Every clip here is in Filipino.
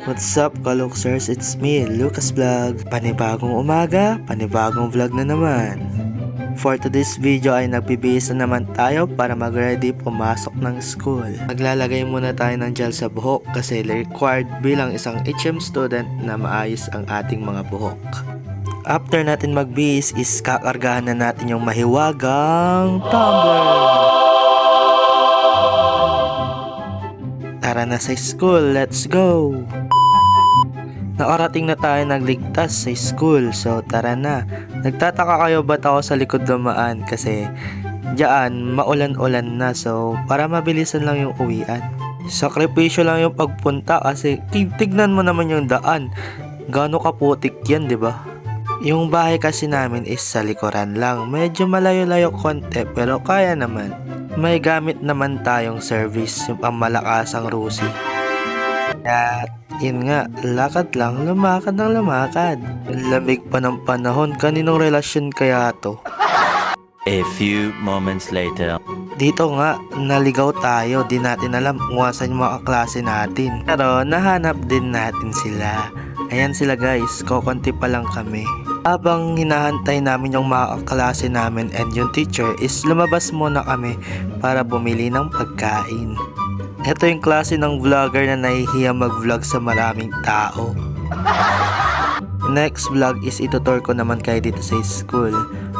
What's up, Kaluksers? It's me, Lucas Vlog. Panibagong umaga, panibagong vlog na naman. For today's video ay nagbibihis na naman tayo para mag-ready pumasok ng school. Maglalagay muna tayo ng gel sa buhok kasi required bilang isang HM student na maayos ang ating mga buhok. After natin magbihis is kakargahan na natin yung mahiwagang tumbler. Tara na sa school, let's go! Nakarating na tayo nagligtas sa school, so tara na. Nagtataka kayo ba't ako sa likod dumaan kasi diyan maulan-ulan na, so para mabilisan lang yung uwian. Sakripisyo lang yung pagpunta kasi tignan mo naman yung daan. Gaano kaputik yan, di ba? Yung bahay kasi namin is sa likuran lang. Medyo malayo-layo konti pero kaya naman. May gamit naman tayong service, yung pangmalakasang Rusi. At yun nga, lakad lang, lumakad ng lumakad. Lamig pa ng panahon, kaninong relasyon kaya to? A few moments later. Dito nga, naligaw tayo, di natin alam kung asan yung mga klase natin. Pero nahanap din natin sila. Ayan sila guys, kokonti pa lang kami. Habang hinahantay namin yung mga klase namin and yung teacher is lumabas muna kami para bumili ng pagkain. Ito yung klase ng vlogger na nahihiya mag-vlog sa maraming tao. Next vlog is itutur ko naman kayo dito sa school.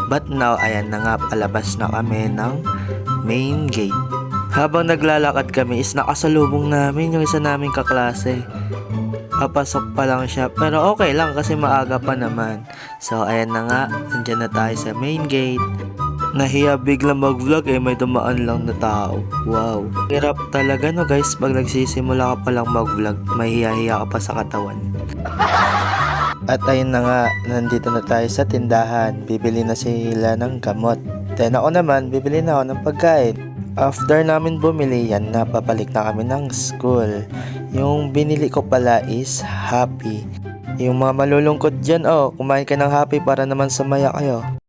But now, ayan na nga, palabas na kami ng main gate. Habang naglalakad kami is nakasalubong namin yung isa naming kaklase. Papasok pa lang siya, pero okay lang kasi maaga pa naman. So ayan na nga, andyan na tayo sa main gate. Nahiya biglang mag-vlog may dumaan lang na tao. Wow. Hirap talaga no guys, pag nagsisimula ka pa lang mag-vlog, may hiya-hiya ka pa sa katawan. At ayun na nga, nandito na tayo sa tindahan. Bibili na sila ng gamot. Then ako naman, bibili na ako ng pagkain. After namin bumili, yan na, papalik na kami ng school. Yung binili ko pala is Happy. Yung mga malulungkot dyan, kumain ka ng Happy para naman sumaya kayo.